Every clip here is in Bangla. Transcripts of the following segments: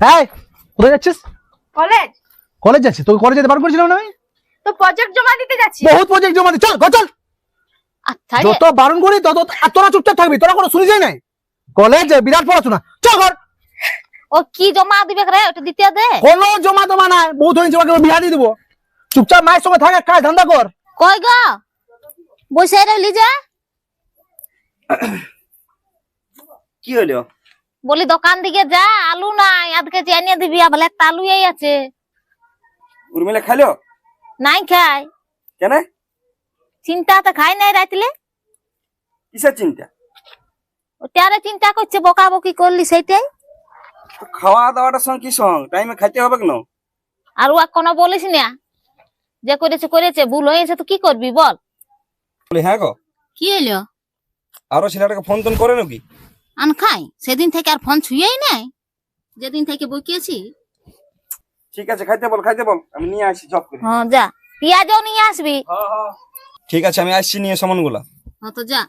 হ্যাঁ, কোথায় যাচ্ছিস? কলেজ। কলেজ যাচ্ছিস? তোকে কলেজ যেতে বারণ করেছিলাম না আমি? তো প্রজেক্ট জমা দিতে যাচ্ছি। বহুত প্রজেক্ট জমা দি, চল ঘর চল। আচ্ছা যত বারণ করি তত আর তোরা চুপচাপ থাকবি, তোরা কোনো শুনি যায় নাই। কলেজ বিরাট পড়াশোনা, চল ঘর। ও কি জমা দিবে রে, ওটা দিতে দে। কোনো জমা টমা নাই, বহুত হয়েছে, ওকে বিয়া দিয়ে দেবো। চুপচাপ মায়ের সঙ্গে থাক, কাজ ধান্দা কর। কই গো বসে রইলি যে? কি হলো? বলি দোকান দিকে যা, আলু নাই, আজকে জানিয়ে দিবি, বলে একটা আলু এই আছে। উর্মিলা খাইলো? নাই খাই। কেন? চিন্তা তো খাই নাই রাতলে। কিসের চিন্তা? ওটারে চিন্তা করছে, বকাবকি করলি সেইটাই। তো খাওয়া দাওয়াটার সঙ্গে কি সঙ্গ, টাইমে খাইতে হবে কেন? আর ও কোনো বলিস না, যে করেছে করেছে, ভুল হয়েছে তো কি করবি বল। বলি হ্যাঁ গো, কি হলো? আরো ছেলেটাকে ফোন টোন করে নাকি? আন খাই সেদিন থেকে আর ফোন ছুঁয়েই নাই, যেদিন থেকে বকিয়েছি। ঠিক আছে, খাইতে বল আমি নিয়ে আসি জব করে। হ্যাঁ যা, পেঁয়াজও নিয়ে আসবি। ঠিক আছে, আমি আসছি নিয়ে সামানগুলা। হ্যাঁ তো যা।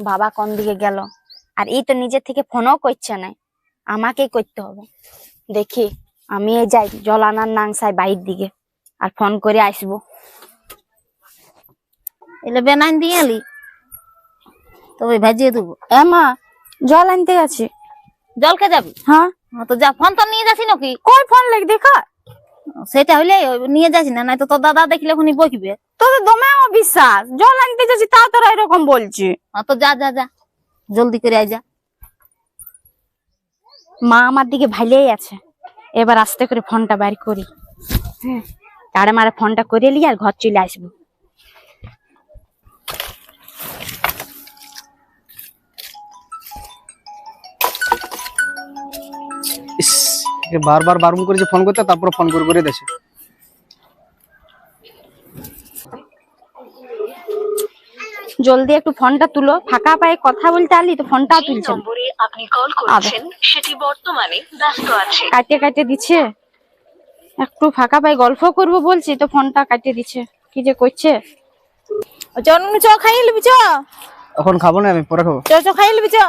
বাবা কোন দিকে গেল? আর এই তো নিজের থেকে ফোনও করছে না, আমাকেই করতে হবে। দেখি আমি যাই জল আনার নাংসাই বাইর দিকে, আর ফোন করে আসবো। এলে বেনাইন দিয়ে এলি তবে ভেজিয়ে দেবো। মা জল আনতে গেছি। জলকে যাবি? হ্যাঁ। তো যা, ফোন তো নিয়ে যাচ্ছি নাকি? কই ফোন লেগে দেখা? সেটা হইলে নিয়ে যাচ্ছি না, নাই তো তোর দাদা দেখলে এখনই বকবে। তোদের দমে অবিশ্বাস, জল আনতে যাচ্ছি তা তোরা এরকম বলছি। তো যা যা যা, জলদি করে আয় যা। মা আমার দিকে ভাইলেই আছে, এবার আস্তে করে ফোনটা বাইর করি। হ্যাঁ, তারে মারে ফোনটা করে লি আর ঘর চলে আসবো। ইস, একে বারবার বারণ করেছে ফোন করতে, তারপর ফোন করে দেছে। জলদি একটু ফোনটা তুলো, ফাঁকা পায়ে কথা বলতে আলি তো ফোনটাও তুলছে না। আপনি কল করেছেন সেটি বর্তমানে ব্যস্ত আছে। কাটে দিচ্ছে। একটু ফাঁকা পায়ে গল্প করবো বলছি তো ফোনটা কাটে দিচ্ছে, কি যে করছে। চ খাইয়ে নিবি, চ। এখন খাবো না, আমি পরে খাবো। চ খাইয়ে নিবি, চ।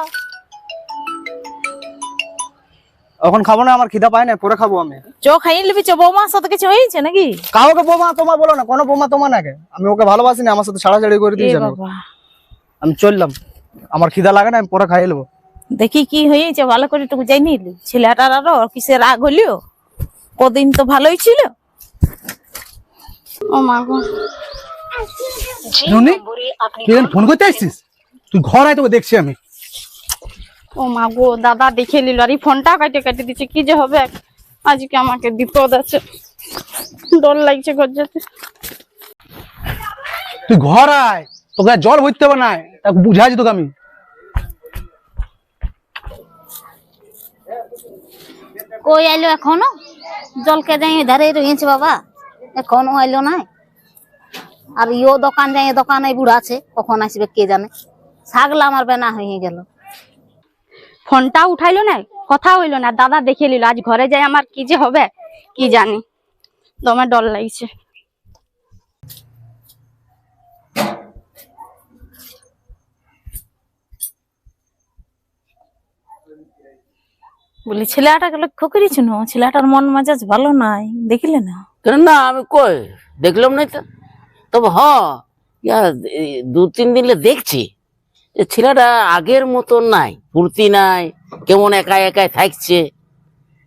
এখন খাবো না, আমার খিদা পায় না, পরে খাবো আমি। চ খাইয়ে নিবি, চ। বৌমার সাথে কিছু হয়েছে নাকি? কাউকে বৌমা তোমার বলো না, কোনো বৌমা তোমার নাকি? আমি ওকে ভালোবাসি না, আমার সাথে ছাড়াছাড়ি করে দিয়েছে। আমি চললাম, আমার খিদা লাগে না, আমি পরে খাইয়ে নেবো। দেখি কি হয়েছে, ভালো করে টুকু যাই নিলি। ছেলেটার আরো কিসের রাগ হলিও, কদিন তো ভালোই ছিল। ও মা গো, রুনি, তুই ফোন করতে আসছিস? তুই ঘর আয়, তোকে দেখছি আমি। ও মা গো, দাদা দেখে নিল আর এই ফোনটা কাটে দিচ্ছে, কি যে হবে আজকে। আমাকে বিপদ আছে, ডর লাগছে ঘর যেতে। তুই ঘর আয়, তোকে আর জল ভরতে হবে না, তাকে বুঝাইছি তোকে আমি। কই আইলো এখনো? জলকে যাই ধারে রয়েছে বাবা, এখনো আইলো নাই। আর ইও দোকান যাই, দোকানে বুড়া আছে, কখন আসবে কে জানে। ছাগলা আমার বেনা হয়ে গেল। ফোনটা উঠাইলো না, কথা হইলো না, দাদা দেখে নিল। আজ ঘরে যাই আমার কি যে হবে কি জানি, তোমার ডর লাগছে। বলি ছেলেটাকে লক্ষ্য করেছি না, ছেলেটার মন মেজাজ ভালো নাই, দেখিলে না? কেন না, আমি কই দেখলাম নাই তো। তবে দু তিন দিন দেখছি যে ছেলেটা আগের মতো নাই, ফুর্তি নাই, কেমন একাই একাই থাকছে,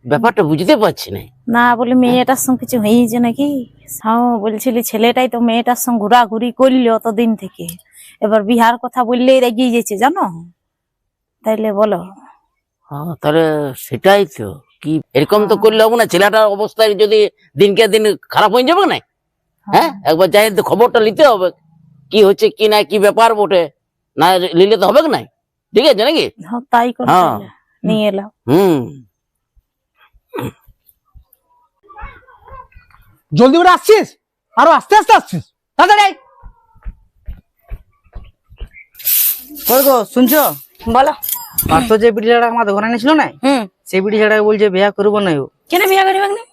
ব্যাপারটা বুঝতে পারছি না। না বলে মেয়েটার সঙ্গে কিছু হয়েছে নাকি? হ্যাঁ বলছিলি ছেলেটাই তো মেয়েটার সঙ্গে ঘোরাঘুরি করলো অতদিন থেকে, এবার বিহার কথা বললেই রেগে গেছে জানো। তাইলে বলো। হ্যাঁ, তাহলে সেটাই তো, কি এরকম তো করলে হবে না। ছেলেটার অবস্থা যদি দিনকে দিন খারাপ হয়ে যাবে না, হ্যাঁ একবার যাই খবরটা নিতে হবে, কি হচ্ছে কি না, কি ব্যাপার বটে, না নিলে তো হবে না। ঠিক আছে নাকি? তাই করে হ্যাঁ, নিয়ে এলাম। জলদি করে আসছিস, আরো আস্তে আস্তে আসছিস, তাড়াতাড়ি আয়। কই গো শুনছো? বলো। পার্থ যে বিড়ি ছাড়া আমাদের ঘরে এনেছিল না, সেই বিড়ি ছাড়া বলছে বিয়া করবো না। ও কেন বিয়া করবে না?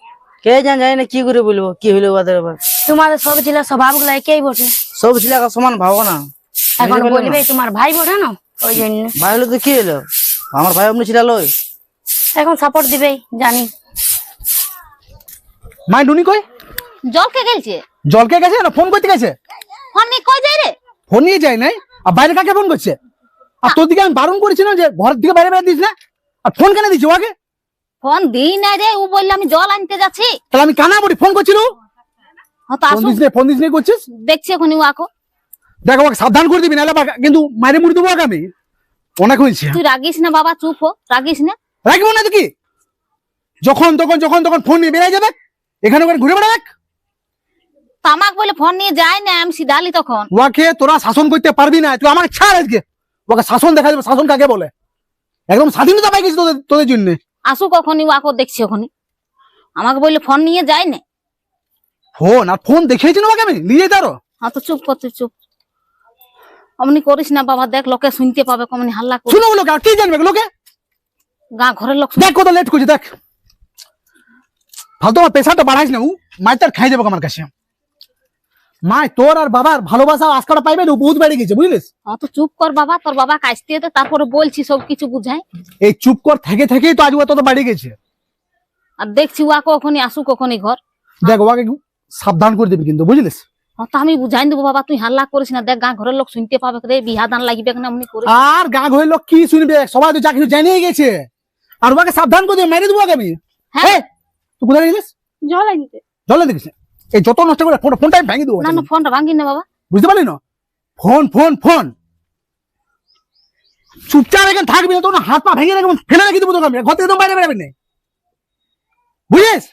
কে জানি না কি করে বলবো, কি হইলো ওদের আবার। তোমাদের সব ছেলে স্বভাব গুলো একই বটে, সব ছেলে সমান ভাবো না। এখন বলবে তোমার ভাই বটে না, ওই জন্য। ভাই হলো তো কি হলো, আমার ভাই অমনি ছিল লই। এখন সাপোর্ট দিবে জানি। মাই ডুনি কই? জলকে গেলছে। জলকে গেছে না ফোন করতে গেছে? ফোন নিয়ে কই যাই রে? ফোন নিয়ে যায় নাই, আর বাইরে কাকে ফোন করছে? আর তোর দিকে আমি বারণ করেছি না যে ঘর দিকে বাইরে বাইরে দিস না, আর ফোন কেন দিচ্ছি ওকে? ফোন দিই না রে, ও বললে আমি জল আনতে যাচ্ছি। তাহলে আমি কানা বলি ফোন করছিল? হ্যাঁ তো ফোন আসুক, দিস না, ফোন দিস না করছিস? দেখছি এখন ওয়াকো। দেখ ওকে সাবধান করে দিবি, নাহলে কিন্তু মারি মুড়ি দেবো ওকে আমি। অনেক হয়েছে। তুই রাগিস না বাবা, চুপ হো, রাগিস না। রাখবো না তো কি? যখন তখন ফোন নিয়ে বেরিয়ে যাবে, এখানে ওখানে ঘুরে বেড়াবে। তামাক বলে ফোন নিয়ে যায় না, আমি সিধালি তখন। ওকে তোরা শাসন করতে পারবি না, তুই আমাকে ছাড় আজকে। ওকে শাসন দেখা যাবে, শাসন কাকে বলে। একদম স্বাধীনতা পাই গেছি তোদের জন্য। আসুক ওখানে ওয়াকো, দেখছি ওখানে। আমাকে বললে ফোন নিয়ে যায় না। ফোন আর ফোন দেখিয়েছি না ওকে আমি নিয়ে যেতে আরো। হ্যাঁ তো চুপ করতে, চুপ। অমনি করিস না বাবা, দেখ লোকে শুনতে পাবে, কমনি হাল্লা করিস। শুনো লোকে, আর কি জানবে লোকে? গা ঘরের লোক দেখ কত লেট করছি, দেখ ফালতু আমার প্রেশারটা বাড়াইস না। ও মায়ের তার খাই যাবে আমার কাছে। মায় তোর আর বাবার ভালোবাসা আজকাটা পাইবে না, বহুত বেড়ে গেছে বুঝলিস। হ্যাঁ তো চুপ কর বাবা, তোর বাবা কাশতে তো তারপরে বলছি সব কিছু বুঝাই। এই চুপ কর থেকে থেকেই তো আজ ও তত বাড়ে গেছে। আর দেখছি ওয়াকো ওখানে আসুক ওখানে ঘর। দেখ ওকে সাবধান করে দিবি কিন্তু বুঝলিস। হ্যাঁ তো আমি বুঝাই দেবো বাবা, তুই হাল্লা করিস না। দেখ গা ঘরের লোক শুনতে পাবে রে, বিহা দান লাগবে না এমনি করে। আর গা ঘরের লোক কি শুনবে, সবাই তো যা কিছু জানিয়ে গেছে। আর ওকে সাবধান করে দিবি, মেরে দেবো ওকে আমি। হ্যাঁ হ্যাঁ তুই কোথায় গেছিস? জল আনতে। জলে দেখিস এই যত নষ্ট করে ফোনটা আমি ভেঙে দেবো। না না, ফোনটা ভাঙি না বাবা। বুঝতে পারলি না? ফোন ফোন ফোন চুপচাপ এখানে থাকবি না, তখন হাত পা ভেঙে রাখবো, ফেলে রেখে দেবো তোকে আমি। ঘর থেকে একদম বাইরে বেরোবি না বুঝিস।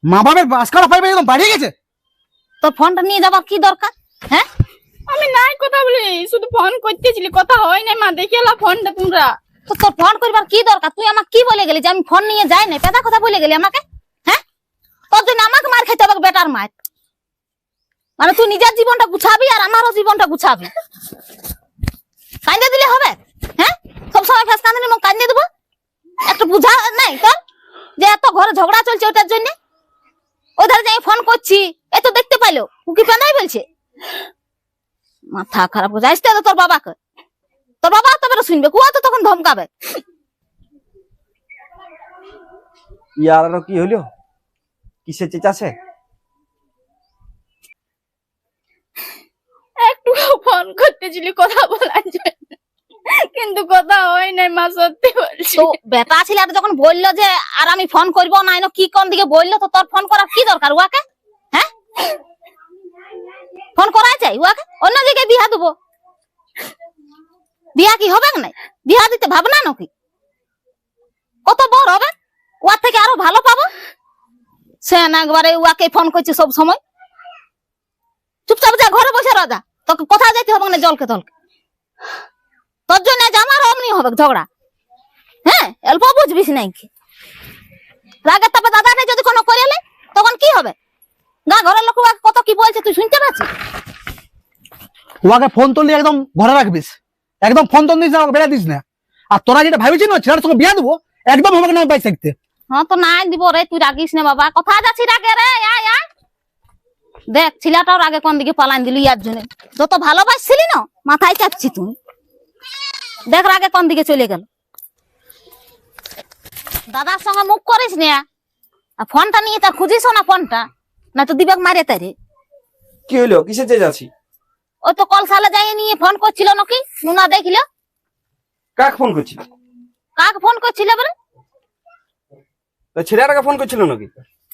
মা বাবার আজকাল পাইবে একদম বাড়িয়ে গেছে। তোর ফোনটা নিয়ে যাবার কি দরকার? হ্যাঁ আমি নাই কথা বলি, শুধু ফোন করতেছিলি, কথা হয় না। মা দেখে এলা ফোনটা তোমরা। তো তোর ফোন করবার কি দরকার? তুই আমাকে কি বলে গেলি যে আমি ফোন নিয়ে যাই না? পেদা কথা বলে গেলি আমাকে। হ্যাঁ তোর জন্য আমাকে মার খেতে হবে, বেটার মার। মানে তুই নিজের জীবনটা গুছাবি আর আমারও জীবনটা গুছাবি। কান্দে দিলে হবে? হ্যাঁ সবসময় ফেস কান্দে নিয়ে কান্দে দেবো? একটু বুঝা নাই তোর যে এত ঘরে ঝগড়া চলছে ওটার জন্য? ওধারে যাই ফোন করছি, এ তো দেখতে পাইলো ও কি পেনাই বলছে। মাথা খারাপ করে আসতে তোর বাবাকে। তোর বাবা তবে শুনবে, কুয়া তো তখন ধমকাবে। ইয়ার আরো কি হলো? কিসে চেঁচাছে? একটু ফোন করতেছিলি কথা বলার জন্য, কিন্তু কথা হয় নাই। মা সত্যি বলছি। তো বেটা ছেলেটা যখন বললো যে আর আমি ফোন করবো না, এনো কি কোন দিকে বললো, তো তোর ফোন করার কি দরকার ওয়াকে? হ্যাঁ ফোন করাই চাই ওয়াকে, অন্য দিকে বিহা দেবো। বিয়া কি হবে না? বিয়া দিতে ভাবনা নাকি? কত বড় হবে, ওয়ার থেকে আরো ভালো পাবো। সে না একবারে ওয়াকে ফোন করছে সব সময়। চুপচাপ যা ঘরে বসে রাজা, তোকে কোথাও যেতে হবে না জলকে তলকে। তোর জন্য আমার অমনি হবে ঝগড়া। হ্যাঁ অল্প বুঝবিস নাই কি? রাগের তাপে দাদাকে যদি কোনো করে এলে তখন কি হবে? গা ঘরের লোক কত কি বলছে তুই শুনতে পাচ্ছিস? ওকে ফোন তুললে একদম ঘরে রাখবিস, একদম ফোন তুল দিস না, বেড়া দিস না। আর তোরা যেটা ভাবিছিস না ছেলের সঙ্গে বিয়া দেবো, একদম আমাকে না পাই থাকতে। হ্যাঁ তো নাই দিব রে, তুই রাগিস না বাবা। কোথায় যাচ্ছি রাগে রে? আয় আয় দেখ ছেলেটাও রাগে কোন দিকে পালান দিলি ইয়ার জন্য। যত ভালোবাসছিলি না মাথায় চাপছি তুই, দেখ রাগে কোন দিকে চলে গেল। দাদার সঙ্গে মুখ করিস না, আর ফোনটা নিয়ে তা খুঁজিস না ফোনটা, না তো দিবেক মারে তারে। কি হলো? কিসে চেঁচাছি? ওই তো কল সালে যাই নিয়ে ফোন করছিল নাকি, নুনা দেখল। কাক ফোন করছিল? কাক ফোন করছিল বলে? তো ছেলেটাকে ফোন করছিল নাকি?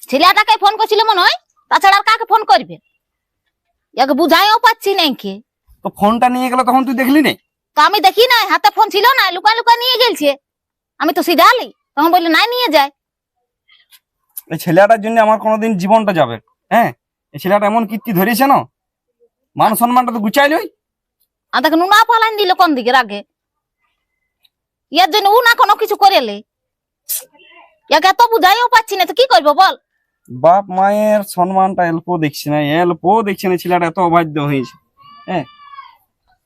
ছেলেটাকে ফোন করছিল মনে হয়, তাছাড়া আর কাকে ফোন করবে? একে বুঝাইও পাচ্ছি নাকি। তো ফোনটা নিয়ে গেল তখন তুই দেখলি না? তো আমি দেখি নাই, হাতে ফোন ছিল না, লুকা লুকা নিয়ে গেলছে। আমি তো সিধা আলি, তখন বললি নাই নিয়ে যায়। এই ছেলেটার জন্য আমার কোনোদিন জীবনটা যাবে। হ্যাঁ এই ছেলেটা এমন কীর্তি ধরেছে না, মান সম্মানটা তো গুচাইলই। আর তাকে নুনা পালান দিল কোন দিকে রাগে। ইয়ার জন্য ও না কোনো কিছু করেলে, ইয়াকে এত বুঝাইও পাচ্ছি না, তো কি করবো বল? বাপ মায়ের সম্মানটা অল্প দেখছি না, ছেলেটা এত অবাধ্য হয়েছে। হ্যাঁ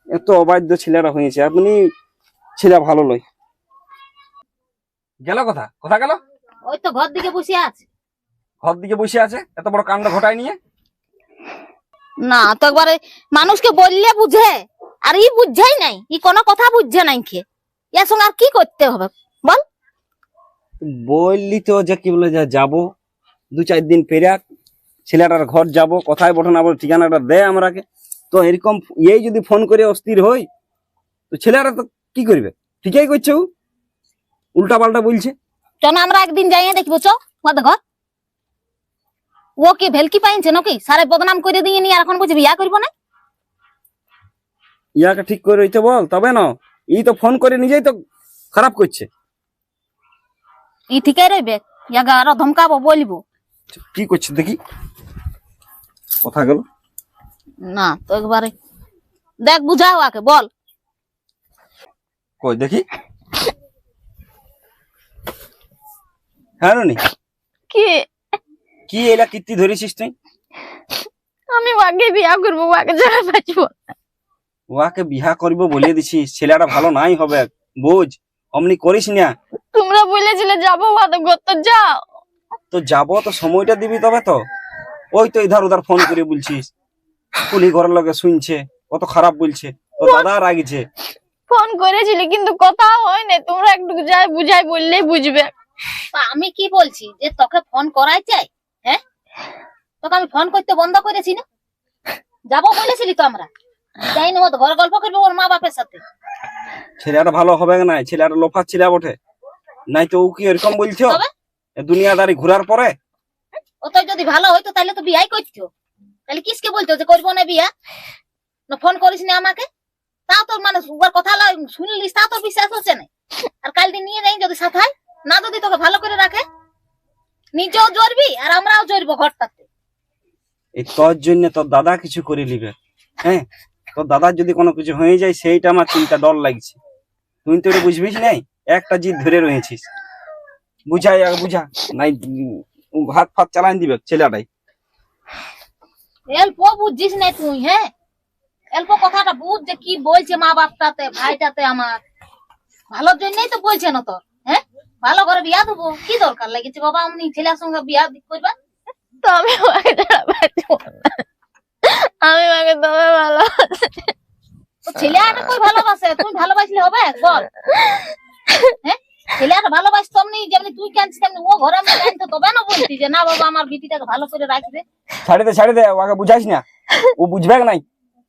এত অবাধ্য ছেলেরা হয়েছে, আপনি ছেলে ভালো লয়। গেল কথা কথা গেল? ওই তো ঘর দিকে বসে আছে। ঘর দিকে বসে আছে এত বড় কাণ্ড ঘটায় নিয়ে। না তো একবারে মানুষকে বললে বুঝে, আর ই বুঝছেই নাই, ই কোনো কথা বুঝছে নাই। খেয়ে এর সঙ্গে আর কি করতে হবে বল? বললি তো যে কি বলে যে যাবো 2-4 দিন পেরাক ছেলেটার ঘর যাব, কোথায় বটন আবার ঠিকানাটা দেয় আমরাকে। তো এরকম এই যদি ফোন করে অস্থির হই তো ছেলেরা তো কি করবে? ঠিকই করছে, ও উল্টা পাল্টা বলছে। চল আমরা একদিন যাইয়ে দেখবো, চ ওদের ঘর। ও কি ভেলকি পাইছে নাকি? সারে বদনাম করে দিয়ে নি, আর এখন বুঝবি বিয়া করবো না। ইয়াকে ঠিক করে রইতে বল, তবে না ই তো ফোন করে নিজেই তো খারাপ করছে। ই ঠিকই রইবে, ইয়াকে আরো ধমকাবো, বলবো। কি করছে দেখি, কথা গেল না তো একবারে দেখ, বুঝাও আকে, বল। কই দেখি। হ্যাঁ নি, কি কি এলা কীর্তি ধরেছিস তুই? আমি ওকে বিয়া করবো, ওকে ছাড়া বাঁচবো না। ওয়াকে বিহা করবো বলে দিছিস, ছেলেটা ভালো নাই হবে, বুঝ। অমনি করিস না। তোমরা বলেছিলে যাবো ওদের ঘর, তো যাও। তো যাবো, তো সময়টা দিবি তবে তো। ওই তো ইধার উধার ফোন করে বলছিস, কুলি ঘরের লগে শুনছে, কত খারাপ বলছে, তো দাদা রাগছে। ফোন করেছিলে কিন্তু কথা হয় না, তোমরা একটু যাই বুঝাই বললেই বুঝবে। তা আমি কি বলছি যে তোকে ফোন করাই চাই? হ্যাঁ, তোকে আমি ফোন করতে বন্ধ করেছি না? যাবো বলেছিলি তো আমরা, যাই না, ঘর গল্প করবো ওর মা বাপের সাথে। ছেলেটা ভালো হবে না, ছেলেটা লোফার ছেলে বটে, নাই তো ও কি এরকম বলছো? তবে? দুনিয়াদারি ঘুরার পরে ও তো যদি ভালো হইতো তাহলে তো বিয়াই করতো। তাহলে কিসকে বলতো যে করবো না বিয়া? না ফোন করিস না আমাকে, তাও তোর মানে ওর কথা শুনলিস, তাও তোর বিশ্বাস হচ্ছে না। আর কাল দিন নিয়ে যাই যদি সাথায় না, যদি তোকে ভালো করে রাখে, নিজেও জড়বি আর আমরাও জড়বো ঘরটাতে। এই তোর জন্য তোর দাদা কিছু করে নিবে। হ্যাঁ, তোর দাদার যদি কোনো কিছু হয়ে যায় সেইটা আমার চিন্তা, ডর লাগছে। তুই তো এটা বুঝবিস নাই, একটা জিদ ধরে রয়েছিস। বুঝাই আর বুঝা নাই, হাত ফাত চালান দিবে ছেলেটাই। অল্প বুঝছিস না তুই? হ্যাঁ, অল্প কথাটা বুঝ যে কি বলছে মা বাপটাতে, ভাইটাতে আমার ভালোর জন্যই তো বলছে না তোর। হ্যাঁ, ভালো করে বিয়া দেবো, কি দরকার লেগেছে বাবা আমি ছেলের সঙ্গে বিয়া করবা? তো আমি ওকে ছাড়া বাঁচবো না। আমি ওকে তবে ভালোবাসি। তো ছেলে আটা কই ভালোবাসে? তুই ভালোবাসলে হবে? বল। হ্যাঁ, ছেলে আটা ভালোবাসতো এমনি, যেমনি তুই কাঁদছিস তেমনি ও ঘরে আমি কাঁদতো, তবে না বলতি যে না বাবা আমার বিটিটাকে ভালো করে রাখবে। ছাড়ে দে, ওকে বুঝাইস না, ও বুঝবে নাই।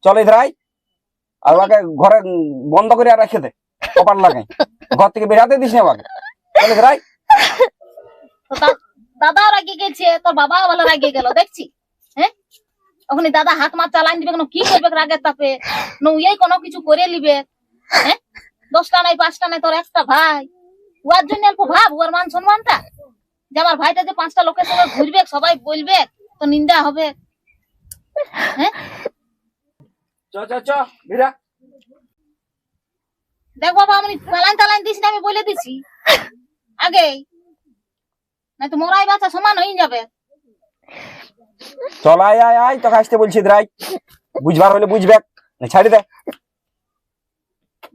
চল ইধর আয়, আর ওকে ঘরে বন্ধ করে আর রেখে দে, কপাল লাগাই, ঘর থেকে বেরাতে দিস না ওকে। চল ইধর আয়। তো দাদাও রাগিয়ে গেছে, তোর বাবাও ভালো রাগিয়ে গেল দেখছি। হ্যাঁ, ওখানে দাদা হাত মাত চালান দিবে, কোনো কি করবে রাগের তাপে? নই কোনো কিছু করে নিবে। হ্যাঁ, 10টা নাই 5টা নাই, তোর একটা ভাই, ওর জন্য অল্প ভাব ওর মান সম্মানটা, যে আমার ভাইটা যে 5টা লোকের সঙ্গে ঘুরবে, সবাই বলবে, তো নিন্দা হবে। হ্যাঁ, চ ভিড়া। দেখ বাবা আমি চালান দিস না, আমি বলে দিছি আগে, না তো মোরাই বাচ্চা সমান হয়ে যাবে। চল আয়, তোকে আসতে বলছি ইধর আয়, বুঝবার হলে বুঝবে, ছাড়ি দে।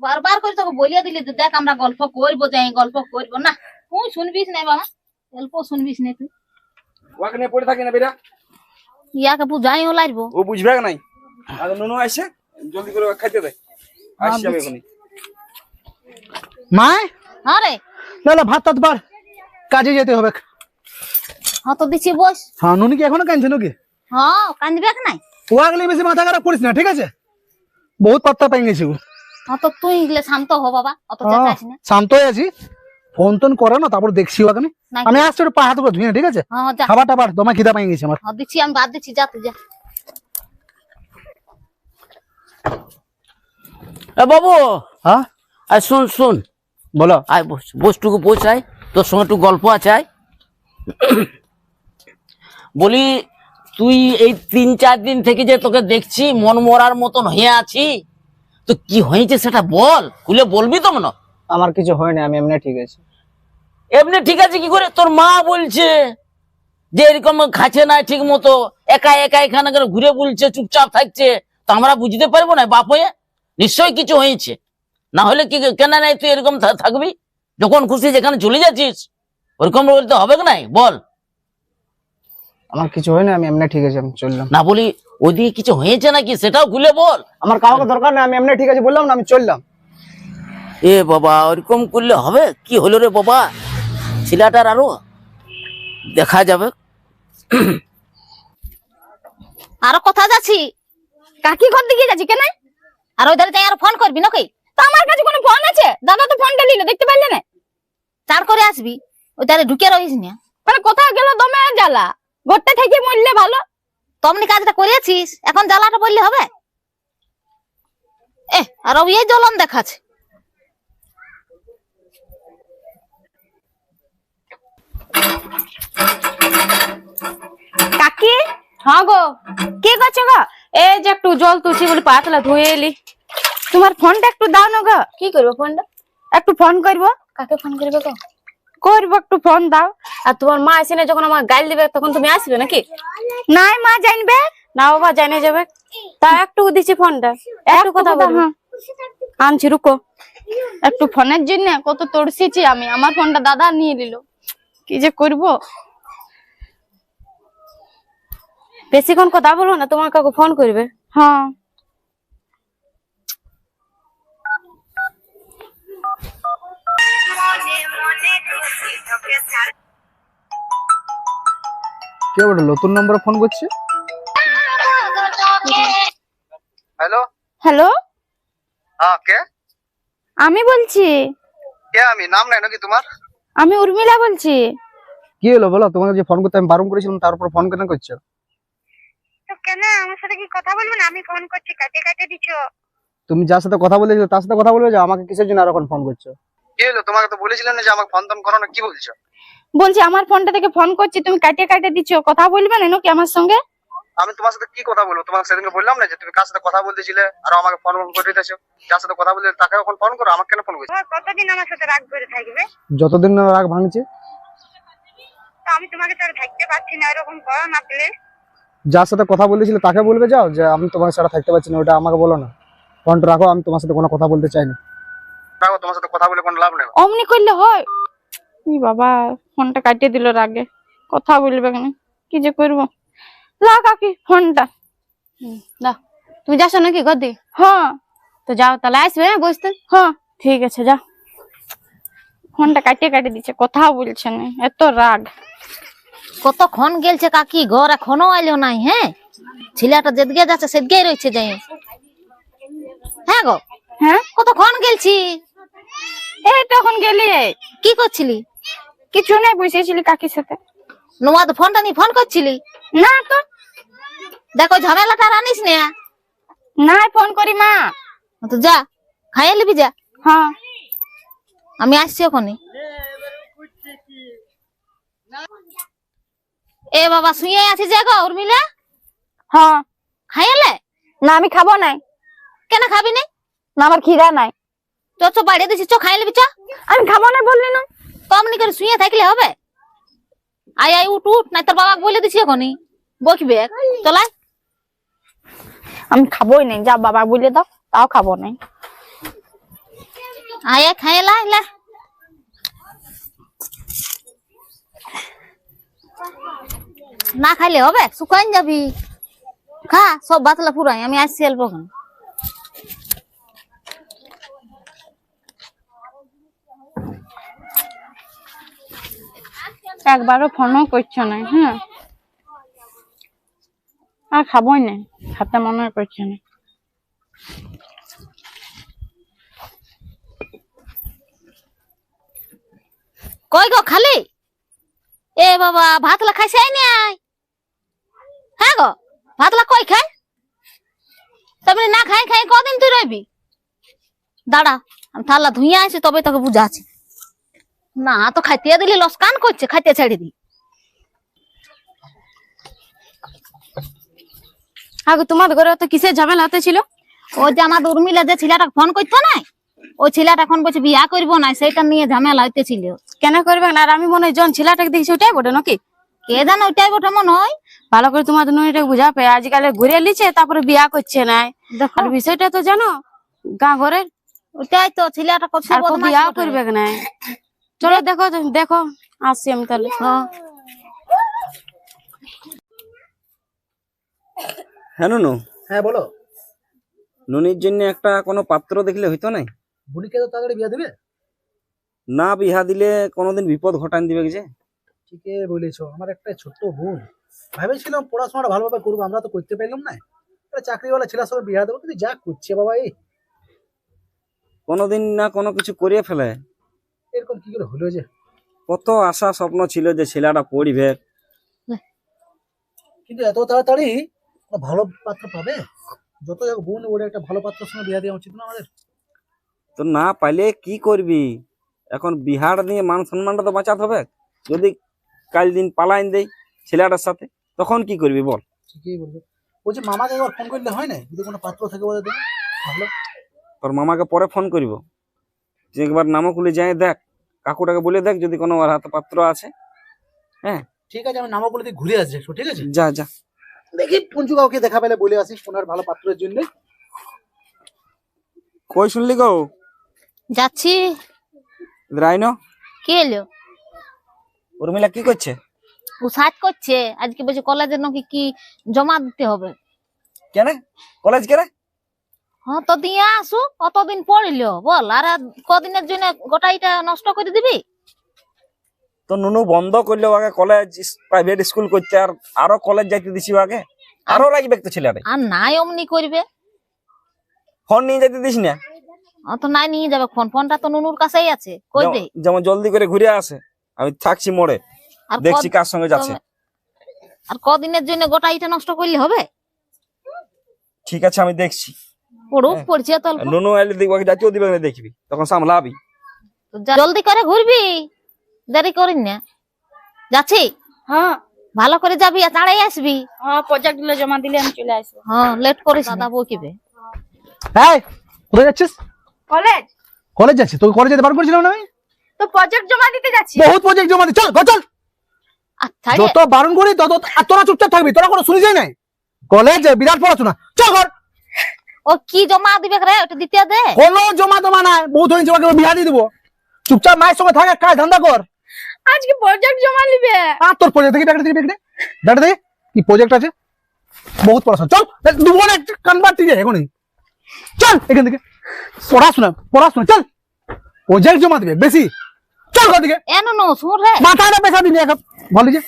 বারবার করে তোকে বলিয়া দিলি যে দেখ আমরা গল্প করবো, যাই গল্প করবো না, তুই শুনবিস না বাবা, গল্প শুনবিস না তুই। ওকে নিয়ে পড়ে থাকি না বেরা, ইয়াকে বুঝাই ও লাগবো। ও বুঝবে নাই। আর নুনু আসে, জলদি করে ওকে খাইতে দে, আসছি আমি এখনই। মা, হ্যাঁ রে, না ভাত টাত বার, কাজে যেতে হবে। হ্যাঁ তো দিচ্ছি বস। হ্যাঁ, নুনি কি এখনো কাঁদছে নাকি? হ্যাঁ, কান্দবে নাই। ও আগলে বেশি মাথা খারাপ করিস না, ঠিক আছে? বহুত পাত্তা পাই গেছে ও। হ্যাঁ তো তুই গেলে শান্ত হো বাবা, অত চেঁচাইস না। শান্ত হয়ে আছি, ফোন টোন করে না, তারপর দেখছি ওখানে। নাকি? আমি আসছি, পা হাত করে ধুয়ে, ঠিক আছে? হ্যাঁ যা, খাবার টাবার তোমার খিদা পাই গেছে আমার। হ্যাঁ দিচ্ছি, আমি বাদ দিচ্ছি, যা তুই যা। বাবু, হ্যাঁ আর শুন, বলো। আয় বসটুকু পৌঁছায়, তোর সঙ্গে একটু গল্প আছে। আয় বলি, তুই এই 3-4 দিন থেকে যে তোকে দেখছি মন মরার মতন হয়ে আছি, তো কি হয়েছে সেটা বল, খুলে বলবি তো মনে। আমার কিছু হয় না, আমি এমনি ঠিক আছি। এমনি ঠিক আছে কি করে? তোর মা বলছে যে এরকম খাচ্ছে না ঠিক মতো, একা এখানে ঘুরে বলছে, চুপচাপ থাকছে, তো আমরা বুঝতে পারবো না? বাপ হয়ে নিশ্চয়ই কিছু হয়েছে, না হলে কি কেন নাই তুই এরকম থাকবি? যখন খুশি যেখানে চলে যাচ্ছিস ওরকম বলতে হবে নাই? বল। আমার কিছু হয় না, আমি এমনি ঠিক আছে, আমি চললাম। না বলি ওইদিকে কিছু হয়েছে নাকি সেটাও খুলে বল। আমার কাউকে দরকার নেই, আমি এমনি ঠিক আছে বললাম না, আমি চললাম। এ বাবা, ওরকম করলে হবে? কি হলো রে বাবা? ছেলেটার আরো দেখা যাবে। আরো কথা যাচ্ছি, কাকি ঘর দিকে যাচ্ছি কেন? আর ওই ধারে যাই আর ফোন করবি নাকি? তো আমার কাছে কোনো ফোন আছে? দাদা তো ফোনটা নিল, দেখতে পারলে না? চার করে আসবি, ওই ধারে ঢুকে রহিস না। মানে কোথাও গেল দমে জ্বালা, ঘরটা থেকে মরলে ভালো। তমনি কাজটা করেছিস, এখন জ্বালাটা বললে হবে? আর ওই জ্বলন দেখাচ্ছে। কাকি, হ্যাঁ গো, কি করছো গো? এই যে একটু জল তুলছি বলে পাতলা ধুয়ে এলি। তোমার ফোনটা একটু দাও না গো। কি করবো ফোনটা? একটু ফোন করবো। কাকে ফোন করবে গো? করবো, একটু ফোন দাও। আর তোমার মা এসে না যখন আমার গাল দিবে তখন তুমি আসবে নাকি? নাই মা জানবে না বাবা জানে যাবে। তা একটু দিচ্ছি ফোনটা, একটু কথা বলবো। হ্যাঁ। আনছি রুকো। একটু ফোনের জন্য কত তড়ছিছি আমি, আমার ফোনটা দাদা নিয়ে নিল। কি যে করবো। বেশিক্ষণ কথা বলবো না, তোমার কাউকে ফোন করবে। হ্যাঁ কে ওটা নতুন নম্বরে ফোন করছে? হ্যালো, হ্যালো, হ্যাঁ কে? আমি বলছি। কে আমি? নাম নাই নাকি তোমার? আমি উর্মিলা বলছি। কি হলো বলো? তোমাকে যে ফোন করতে আমি বারণ করেছিলাম, তারপর ফোন কেন করছো? তো কেন আমার সাথে কি কথা বলবে না? আমি ফোন করছি, কাটে কাটে দিছো। তুমি যার সাথে কথা বলেছিলে তার সাথে কথা বলবে, যে আমাকে কিসের জন্য আর এখন ফোন করছো? কি হলো? তোমাকে তো বলেছিলাম না যে আমাকে ফোন টোন করো না, কি বলছো? বলছি আমার ফোনটা থেকে ফোন করছি, তুমি কাটে কাটে দিচ্ছ, কথা বলবে না নাকি আমার সঙ্গে? আমি তোমার সাথে কি কথা বলবো? তোমাকে সেদিনকে বললাম না যে তুমি কার সাথে কথা বলতেছিলে আর আমাকে ফোন করে দিতেছো। যার সাথে কথা বলতে তাকে এখন ফোন করো, আমাকে কেন ফোন করছো? তোমার কতদিন আমার সাথে রাগ করে থাকবে? যতদিন না রাগ ভাঙছে। তো আমি তোমাকে তো আর থাকতে পারছি না, এরকম করো না প্লিজ। যার সাথে কথা বলতেছিলে তাকে বলবে যাও যে আমি তোমার সাথে থাকতে পারছি না, ওটা আমাকে বলো না। ফোনটা রাখো, আমি তোমার সাথে কোনো কথা বলতে চাই না। রাখো, তোমার সাথে কথা বলে কোনো লাভ নেই। অমনি করলে হয়? ই বাবা, ফোনটা কাটিয়ে দিল রাগে, কথা বলবে কেন, কি যে করবো। লা কাকি ফোনটা দাও, তুমি যাচ্ছ নাকি ঘর দিয়ে? হ্যাঁ তো যাও, তাহলে আসবে হ্যাঁ বুঝতে। হ্যাঁ, ঠিক আছে যাও। ফোনটা কাটিয়ে কাটিয়ে দিচ্ছে, কথা বলছে না, এত রাগ। কতক্ষণ গেলছে কাকি, ঘর এখনো আইলো নাই। হ্যাঁ, ছেলেটা যেদিকে যাচ্ছে সেদিকেই রয়েছে যাই। হ্যাঁ গো, হ্যাঁ, কতক্ষণ গেলছি। এই তখন গেলি, কি করছিলি? কিছু নাই, বসেছিলি কাকির সাথে। নোমাদ ফোনটা নিয়ে ফোন করছিলি? না তো, দেখো ঝামেলাটা রানিস না। না ফোন করি মা। তো যা খাইয়ে নিবি যা, হ্যাঁ আমি আসছি ওখানে। এ বাবা শুয়ে আছি যে গো উর্মিলা, হ্যাঁ। খাইলে? না আমি খাবো নাই। কেন খাবি না? না আমার খিদা নাই। চো বাড়িয়ে দিছি, চো খাই নিবি চ। আমি খাবো না বললি না। কমনি করে শুয়ে থাকলে হবে? আয় আয় উঠ উঠ, নাই তোর বাবা বলে দিছি এখনই বকবে। চলাই আমি খাবোই নাই, যা বাবা বলে দাও, তাও খাবো নাই। আয় খাই লা লা। না খাইলে হবে? শুকাইন যাবি। খা সব বাতলা পুরাই, আমি আসছি অল্প খান। একবারও ফোনও করছো না। হ্যাঁ, আর খাবোই না, খাতে মনে করছে না। কই গো খালি? এ বাবা ভাতলা খাইছে নাই? হ্যাঁ গো, ভাতলা কই খাই? তুমি না খাই খাই কদিন তুই রইবি? দাঁড়া, আমি থালা ধুইয়া আছি তবে তোকে বুঝাচ্ছি। না তো খাইতে দিলি লসকান করছে, খাইতে ছেড়ে দি। আগে তোমার ঘরে তো কিসের ঝামেলা হতে ছিল? ওই যে আমার উর্মিলা যে ছেলেটা ফোন করতো না, ওই ছেলেটা এখন বলছে বিয়া করবো না, সেটা নিয়ে ঝামেলা হইতেছিল। কেন করবে না? আর আমি মনে হয় জন ছেলেটাকে দেখছি ওটাই বটে নাকি? কে জানে, ওইটাই বটে মনে হয়। ভালো করে তোমার দুনিয়াটাকে বুঝা পায়, আজকাল ঘুরে লিছে তারপরে বিয়া করছে না। দেখো আর বিষয়টা তো জানো, গা ঘরের ওইটাই তো ছেলেটা করছে আর কেউ বিয়া করবে না। চলো দেখো দেখো, আসছি আমি তাহলে। হ্যাঁ নুনু, হ্যাঁ বলো। নুনির জন্য একটা কোনো পাত্র দেখলে হইতো না? বুড়িকে তো তাড়াতাড়ি বিয়ে দিবে। না বিহা দিলে কোনোদিন বিপদ ঘটান দিবে যে। ঠিকই বলেছো, আমার একটা ছোট্ট বোন, ভেবেছিলাম পড়াশোনাটা ভালোভাবে করবো, আমরা তো করতে পারলাম না। একটা চাকরিওয়ালা ছেলের সঙ্গে বিয়া দেবো, কিন্তু যা করছে বাবা এই কোনোদিন না কোনো কিছু করিয়ে ফেলে। এরকম কি করে হলো যে? কত আশা স্বপ্ন ছিল যে ছেলেটা পড়বে। কিন্তু এত তাড়াতাড়ি একটা ভালো পাত্র পাবে? যত হোক বোন, ওরে একটা ভালো পাত্রের সঙ্গে বিয়া দেওয়া উচিত না আমাদের? তো না পাইলে কি করবি? এখন বিহার নিয়ে মান সম্মানটা তো বাঁচাতে হবে। যদি কাল দিন পালাইন দেই ছেলেটার সাথে, তখন কি করবি বল? ঠিকই বলবে। বলছি মামাকে একবার ফোন করলে হয় না, যদি কোনো পাত্র থাকে বলে দেবে ভালো। তোর মামাকে পরে ফোন করিব, যে একবার নামকুলি যাই দেখ, কাকুটাকে বলে দেখ যদি কোনো ওর হাতে পাত্র আছে। হ্যাঁ ঠিক আছে, আমি নামাগুলো দিয়ে ঘুরে আসছি একটু, ঠিক আছে? যা যা। দেখি পঞ্চু কাউকে দেখা পেলে বলে আসিস ওনার ভালো পাত্রের জন্য। কই শুনলি গো? যাচ্ছি। রাইনো কে এলো? উর্মিলা কি করছে? ও সাজ করছে, আজকে বলছে কলেজের নাকি কি জমা দিতে হবে। কেন কলেজ কেন? হ্যাঁ তো দিয়ে আসু, কতদিন পড়িল বল, আর কদিনের জন্য গোটাইটা নষ্ট করে দিবি? তো নুনু বন্ধ করলো আগে কলেজ, প্রাইভেট স্কুল করতে, আর আরো কলেজ যাইতে দিছি আগে, আরো লাগবে তো ছেলেটা। আর নাই অমনি করবে। ফোন নিয়ে যেতে দিস না। তো নাই নিয়ে যাবে ফোনটা তো নুনুর কাছেই আছে, কই দে। যেমন জলদি করে ঘুরে আসে, আমি থাকছি মোড়ে, আর দেখছি কার সঙ্গে যাচ্ছে। আর কদিনের জন্য গোটাইটা নষ্ট করলে হবে? ঠিক আছে আমি দেখছি। পড়ুক পড়ছে তো অল্প। নুনু এলে দেখবো, জাতীয় দিবে না দেখবি, তখন সামলাবি। তো জলদি করে ঘুরবি, দেরি করিস না। যাচ্ছি। হ্যাঁ ভালো করে যাবি আর তাড়াই আসবি। হ্যাঁ, প্রজেক্ট গুলো জমা দিলে আমি চলে আসবো। হ্যাঁ লেট করিস দাদা বকিবে। হ্যাঁ, কোথায় যাচ্ছিস? কলেজ কলেজ যাচ্ছিস? তোকে কলেজ যেতে বার করেছিলাম না আমি? তো প্রজেক্ট জমা দিতে যাচ্ছি। বহুত প্রজেক্ট জমা দি, চল ঘর চল। আচ্ছা যত বারণ করি তত আর তোরা চুপচাপ থাকবি, তোরা কোনো শুনি যায় নাই। কলেজে বিরাট পড়াশোনা, চল ঘর। ও কি জমা দিবে রে, ওটা দিতে দে। কোনো জমা টমা নাই, বহুত হয়েছে, ওকে বিয়া দিয়ে দিবো। চুপচাপ মায়ের সঙ্গে থাকা, কাজ ধান্দা কর। আজকে প্রজেক্ট জমা নিবে। আর তোর প্রজেক্ট দেখি, ব্যাগটা দেখি, ব্যাগটা দেখি কি প্রজেক্ট আছে। বহুত পড়াশোনা, চল দুবনে একটা কনভার্ট দিয়ে এখনই চল এখান থেকে। পড়াশোনা পড়াশোনা, চল। প্রজেক্ট জমা দিবে বেশি, চল ঘর দিকে। এনো নো শুন রে, মাথাটা পেশা দিলি এখন, বলি যে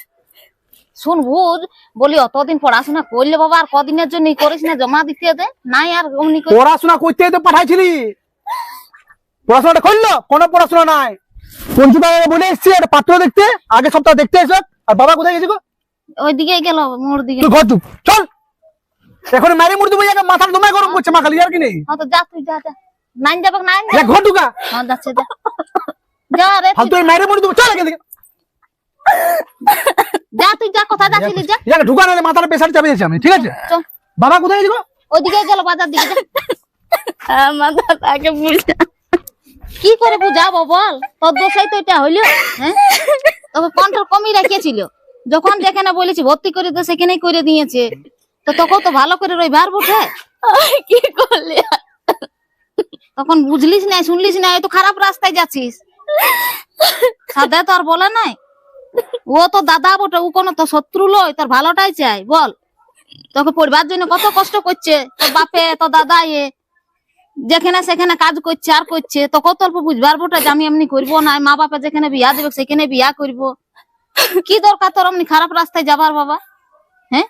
শুন বুঝ, বলি অতদিন পড়াশোনা করলে বাবা, আর কদিনের জন্য করিস না, জমা দিতে দে। নাই আর অমনি করে পড়াশোনা করতে তো পাঠাইছিলি, পড়াশোনাটা করলো? কোনো পড়াশোনা নাই। পঞ্চু দাদা বলে এসছি একটা পাত্র দেখতে, আগে সপ্তাহ দেখতে এসো। আর বাবা কোথায় গেছে গো? ওইদিকে গেল, মোর দিকে। তুই ঘর চুপ, চল। এখন মারি মুড়ি দেবো, মাথার দমায় গরম করছে, মা খালি আর কি নেই। হ্যাঁ তো যা, তুই যা যা। নাইন যাবে নাইন যা ঘর ঢুকা। হ্যাঁ যাচ্ছে যা। যা রে ফালতু মারি মুড়ি দেবো, চল এখান থেকে। যা, তুই যা, কোথায় যাচ্ছিলি যা। ইয়াকে ঢুকা নাহলে মাথার প্রেশার চাপিয়েছি আমি, ঠিক আছে? চল। বাবা কোথায় গেছে গো? ওইদিকে গেল, বাজার দিকে যা। আমার দাদাকে বুঝা। কি করে বুঝাবো বল, তোর দোষাই তো এটা হইলো। হ্যাঁ, তোকে কন্ট্রোল কমই রাখিয়েছিল। যখন যেখানে বলেছি ভর্তি করে দে, সেখানেই করে দিয়েছে। তো তোকে তো ভালো করে রইবার বটে। কি করলি? তখন বুঝলিস না, শুনলিস না, এই তো খারাপ রাস্তায় যাচ্ছিস। সাদা তো আর বলে নাই, ও তো দাদা বটে, ও কোনো তো শত্রু লয়, তোর ভালোটাই চাই বল। তোকে পড়বার জন্য কত কষ্ট করছে তোর বাপে, তোর দাদা, যেখানে সেখানে কাজ করছে আর করছে। তো কত অল্প বুঝবার বটে যে আমি এমনি করবো না, মা বাপে যেখানে বিয়া দিবে সেখানে বিয়া করবো। কি দরকার তোর অমনি খারাপ রাস্তায় যাবার বাবা? হ্যাঁ,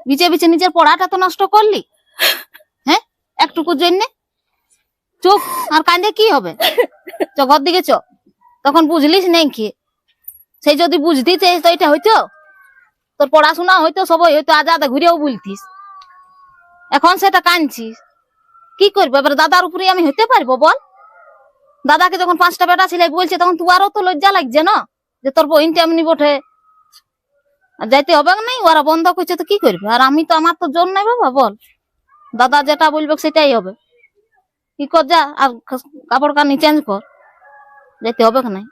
বিচে বিচে নিজের পড়াটা তো নষ্ট করলি। হ্যাঁ, একটুকুর জন্য চুপ আর কান্দে কি হবে? চ ঘর দিকে চ। তখন বুঝলিস নেই কি, সেই যদি বুঝতি তো এটা হইতো, তোর পড়াশোনা হইতো, সবাই হইতো, আজাদা ঘুরেও বলতিস। এখন সেটা কাঁদছিস, কি করবো এবার? দাদার উপরে আমি হইতে পারবো বল? দাদাকে যখন 5টা বেটা ছিল বলছে, তখন তুয়ারও তো লজ্জা লাগছে না, যে তোর বহিনটা এমনি বটে। আর যাইতে হবে নাই, ওরা বন্ধ করছে তো কি করবে? আর আমি তো, আমার তো জোর নাই বাবা বল। দাদা যেটা বলবে সেটাই হবে। কি কর, যা আর কাপড় কানি চেঞ্জ কর, যাইতে হবে নাই।